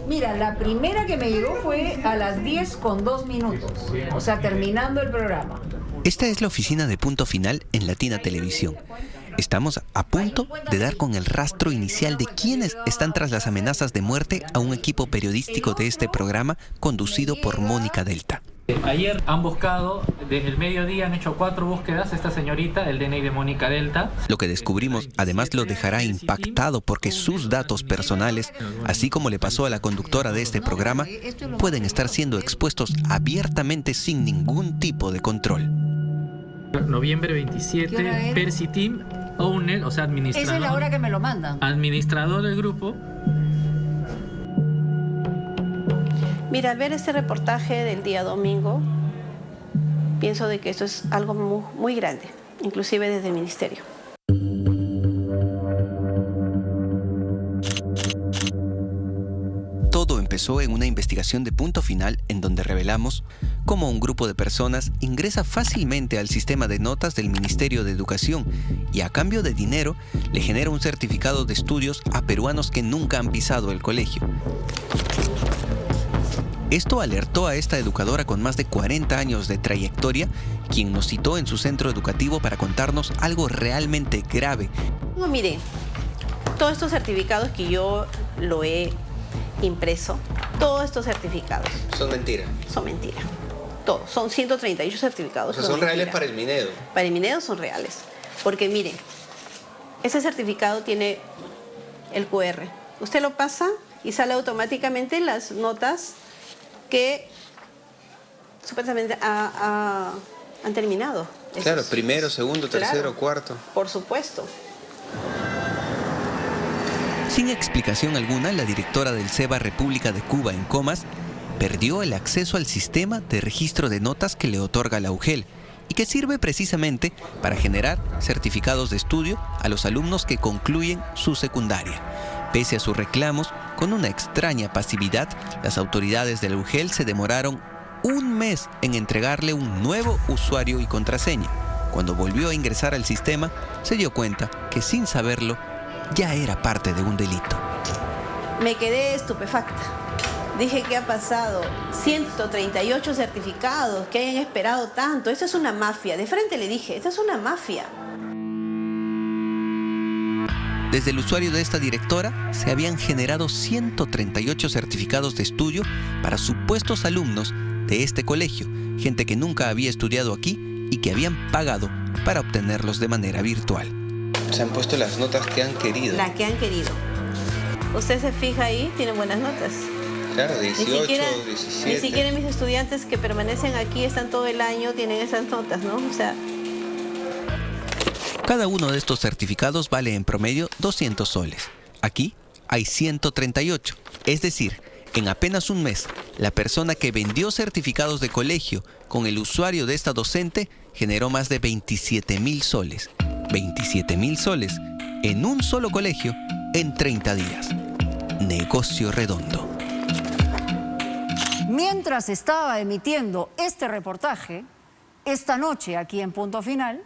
Mira, la primera que me llegó fue a las 10:02, o sea, terminando el programa. Esta es la oficina de Punto Final en Latina Televisión. Estamos a punto de dar con el rastro inicial de quienes están tras las amenazas de muerte a un equipo periodístico de este programa conducido por Mónica Delta. Ayer han buscado, desde el mediodía han hecho 4 búsquedas, esta señorita, el DNI de Mónica Delta. Lo que descubrimos además lo dejará impactado porque sus datos personales, así como le pasó a la conductora de este programa, pueden estar siendo expuestos abiertamente sin ningún tipo de control. Noviembre 27, Percy Team, owner, o sea, administrador. Esa es la hora que me lo mandan. Administrador del grupo. Mira, al ver este reportaje del día domingo, pienso de que esto es algo muy grande, inclusive desde el ministerio. Todo empezó en una investigación de Punto Final en donde revelamos cómo un grupo de personas ingresa fácilmente al sistema de notas del Ministerio de Educación y a cambio de dinero le genera un certificado de estudios a peruanos que nunca han pisado el colegio. Esto alertó a esta educadora con más de 40 años de trayectoria, quien nos citó en su centro educativo para contarnos algo realmente grave. No, mire, todos estos certificados que yo lo he impreso, todos estos certificados Son mentiras. son mentiras. Todos, son 138 certificados. O sea, son reales para el Minedo. Para el Minedo son reales. Porque miren, ese certificado tiene el QR. Usted lo pasa y sale automáticamente las notas que supuestamente han terminado. Claro, primero, segundo, tercero, Claro, cuarto. por supuesto. Sin explicación alguna, la directora del CEBA República de Cuba en Comas perdió el acceso al sistema de registro de notas que le otorga la UGEL y que sirve precisamente para generar certificados de estudio a los alumnos que concluyen su secundaria. Pese a sus reclamos, con una extraña pasividad, las autoridades de la UGEL se demoraron un mes en entregarle un nuevo usuario y contraseña. Cuando volvió a ingresar al sistema, se dio cuenta que sin saberlo, ya era parte de un delito. Me quedé estupefacta. Dije, ¿qué ha pasado? 138 certificados, que hayan esperado tanto. Esto es una mafia. De frente le dije, esto es una mafia. Desde el usuario de esta directora se habían generado 138 certificados de estudio para supuestos alumnos de este colegio, gente que nunca había estudiado aquí y que habían pagado para obtenerlos de manera virtual. Se han puesto las notas que han querido. Las que han querido. Usted se fija ahí, tienen buenas notas. Claro, 18, 17. Ni siquiera mis estudiantes que permanecen aquí, están todo el año, tienen esas notas, ¿no? O sea... Cada uno de estos certificados vale en promedio 200 soles. Aquí hay 138. Es decir, en apenas un mes, la persona que vendió certificados de colegio con el usuario de esta docente generó más de 27.000 soles. 27.000 soles en un solo colegio en 30 días. Negocio redondo. Mientras estaba emitiendo este reportaje, esta noche aquí en Punto Final,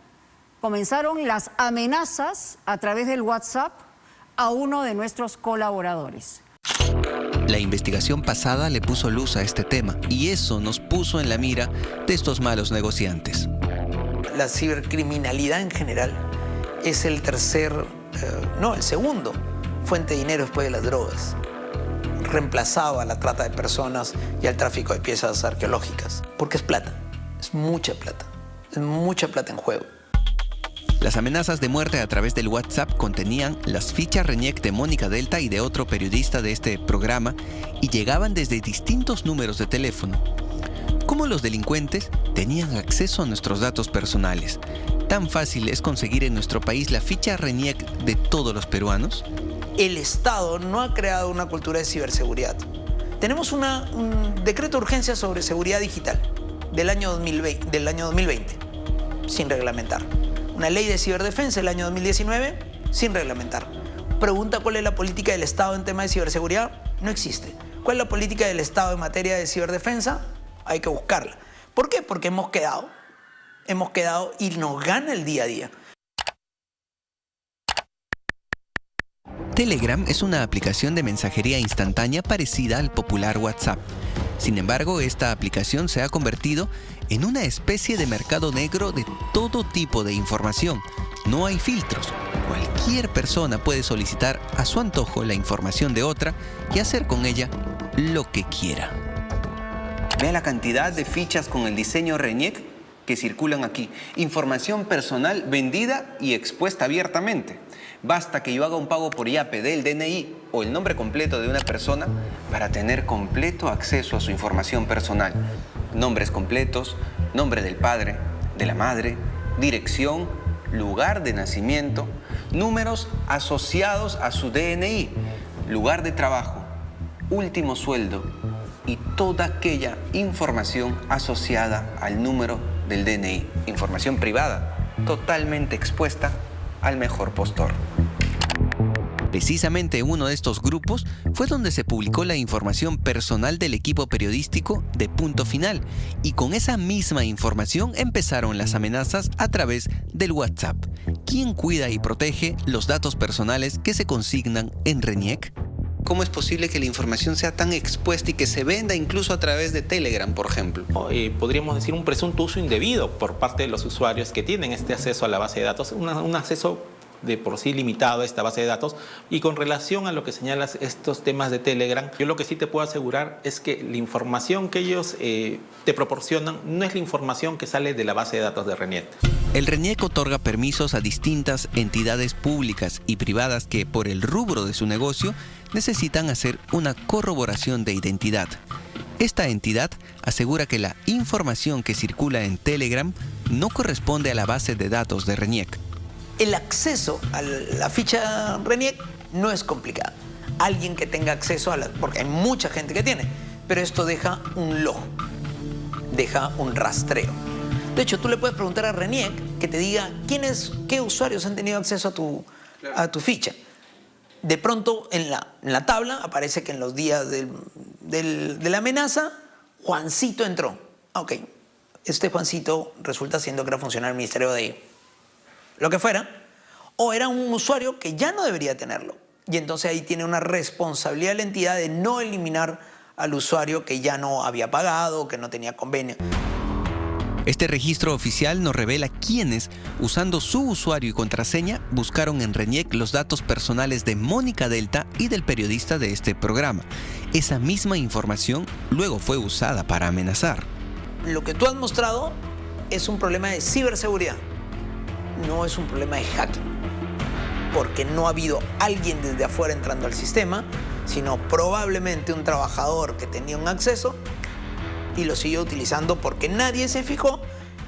comenzaron las amenazas a través del WhatsApp a uno de nuestros colaboradores. La investigación pasada le puso luz a este tema y eso nos puso en la mira de estos malos negociantes. La cibercriminalidad en general es el segundo fuente de dinero después de las drogas, reemplazado a la trata de personas y al tráfico de piezas arqueológicas. Porque es plata, es mucha plata en juego. Las amenazas de muerte a través del WhatsApp contenían las fichas RENIEC de Mónica Delta y de otro periodista de este programa y llegaban desde distintos números de teléfono. ¿Cómo los delincuentes tenían acceso a nuestros datos personales? ¿Tan fácil es conseguir en nuestro país la ficha RENIEC de todos los peruanos? El Estado no ha creado una cultura de ciberseguridad. Tenemos un decreto de urgencia sobre seguridad digital del año 2020, sin reglamentar. Una ley de ciberdefensa del año 2019, sin reglamentar. Pregunta cuál es la política del Estado en tema de ciberseguridad, no existe. ¿Cuál es la política del Estado en materia de ciberdefensa? Hay que buscarla. ¿Por qué? Porque hemos quedado y nos gana el día a día. Telegram es una aplicación de mensajería instantánea parecida al popular WhatsApp. Sin embargo, esta aplicación se ha convertido en una especie de mercado negro de todo tipo de información. No hay filtros. Cualquier persona puede solicitar a su antojo la información de otra y hacer con ella lo que quiera. Vea la cantidad de fichas con el diseño RENIEC que circulan aquí. Información personal vendida y expuesta abiertamente. Basta que yo haga un pago por Yape del DNI o el nombre completo de una persona para tener completo acceso a su información personal. Nombres completos, nombre del padre, de la madre, dirección, lugar de nacimiento, números asociados a su DNI, lugar de trabajo, último sueldo y toda aquella información asociada al número del DNI. Información privada, totalmente expuesta al mejor postor. Precisamente uno de estos grupos fue donde se publicó la información personal del equipo periodístico de Punto Final, y con esa misma información empezaron las amenazas a través del WhatsApp. ¿Quién cuida y protege los datos personales que se consignan en RENIEC? ¿Cómo es posible que la información sea tan expuesta y que se venda incluso a través de Telegram, por ejemplo? Podríamos decir un presunto uso indebido por parte de los usuarios que tienen este acceso a la base de datos, un acceso de por sí limitado a esta base de datos. Y con relación a lo que señalas estos temas de Telegram, yo lo que sí te puedo asegurar es que la información que ellos te proporcionan no es la información que sale de la base de datos de RENIEC. El RENIEC otorga permisos a distintas entidades públicas y privadas que, por el rubro de su negocio, necesitan hacer una corroboración de identidad. Esta entidad asegura que la información que circula en Telegram no corresponde a la base de datos de RENIEC. El acceso a la ficha RENIEC no es complicado. Alguien que tenga acceso a porque hay mucha gente que tiene, pero esto deja un log, deja un rastreo. De hecho, tú le puedes preguntar a RENIEC que te diga qué usuarios han tenido acceso a tu ficha. De pronto en la tabla aparece que en los días de la amenaza, Juancito entró. Ok, este Juancito resulta siendo que era funcionario del Ministerio de lo que fuera, o era un usuario que ya no debería tenerlo. Y entonces ahí tiene una responsabilidad de la entidad de no eliminar al usuario que ya no había pagado, que no tenía convenio. Este registro oficial nos revela quiénes, usando su usuario y contraseña, buscaron en RENIEC los datos personales de Mónica Delta y del periodista de este programa. Esa misma información luego fue usada para amenazar. Lo que tú has mostrado es un problema de ciberseguridad, no es un problema de hacking, porque no ha habido alguien desde afuera entrando al sistema, sino probablemente un trabajador que tenía un acceso y lo siguió utilizando porque nadie se fijó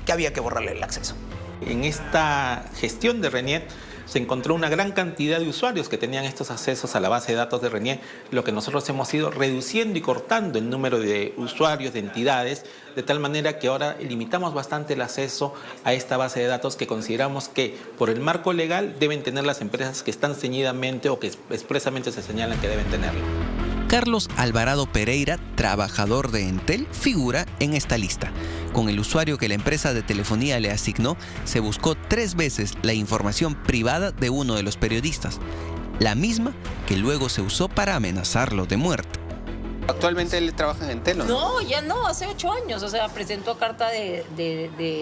que había que borrarle el acceso. En esta gestión de RENIEC se encontró una gran cantidad de usuarios que tenían estos accesos a la base de datos de RENIEC, lo que nosotros hemos ido reduciendo y cortando el número de usuarios, de entidades, de tal manera que ahora limitamos bastante el acceso a esta base de datos que consideramos que por el marco legal deben tener las empresas que están ceñidamente o que expresamente se señalan que deben tenerlo. Carlos Alvarado Pereira, trabajador de Entel, figura en esta lista. Con el usuario que la empresa de telefonía le asignó, se buscó 3 veces la información privada de uno de los periodistas, la misma que luego se usó para amenazarlo de muerte. ¿Actualmente él trabaja en Entel, no? No, ya no, hace 8 años, o sea, presentó carta de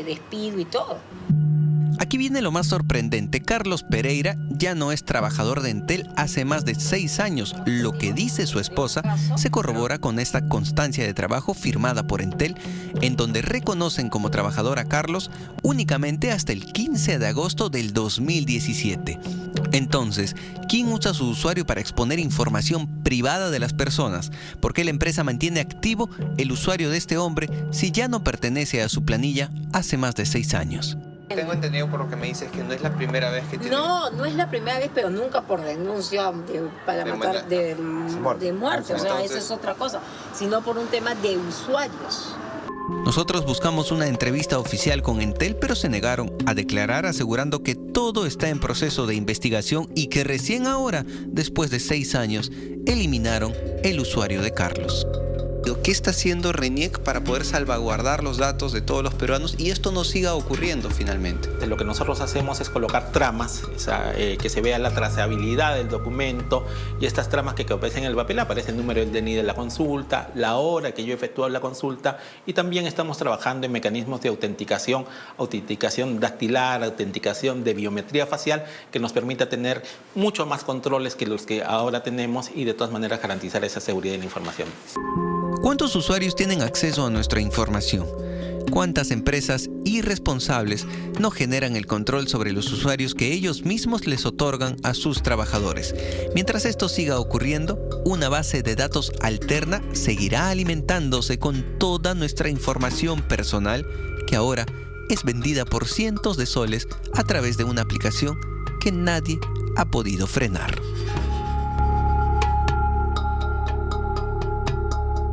despido y todo. Aquí viene lo más sorprendente. Carlos Pereira ya no es trabajador de Entel hace más de 6 años. Lo que dice su esposa se corrobora con esta constancia de trabajo firmada por Entel, en donde reconocen como trabajador a Carlos únicamente hasta el 15 de agosto del 2017. Entonces, ¿quién usa su usuario para exponer información privada de las personas? ¿Por qué la empresa mantiene activo el usuario de este hombre si ya no pertenece a su planilla hace más de 6 años? Tengo entendido por lo que me dices que no es la primera vez que tiene... No, no es la primera vez, pero nunca por denuncia de muerte, o sea, esa es otra cosa, sino por un tema de usuarios. Nosotros buscamos una entrevista oficial con Entel, pero se negaron a declarar, asegurando que todo está en proceso de investigación y que recién ahora, después de 6 años, eliminaron el usuario de Carlos. ¿Qué está haciendo RENIEC para poder salvaguardar los datos de todos los peruanos y esto no siga ocurriendo finalmente? Lo que nosotros hacemos es colocar tramas, que se vea la trazabilidad del documento, y estas tramas que aparecen en el papel aparece el número del DNI de la consulta, la hora que yo he efectuado la consulta, y también estamos trabajando en mecanismos de autenticación dactilar, autenticación de biometría facial, que nos permita tener mucho más controles que los que ahora tenemos y de todas maneras garantizar esa seguridad de la información. ¿Cuántos usuarios tienen acceso a nuestra información? ¿Cuántas empresas irresponsables no generan el control sobre los usuarios que ellos mismos les otorgan a sus trabajadores? Mientras esto siga ocurriendo, una base de datos alterna seguirá alimentándose con toda nuestra información personal que ahora es vendida por cientos de soles a través de una aplicación que nadie ha podido frenar.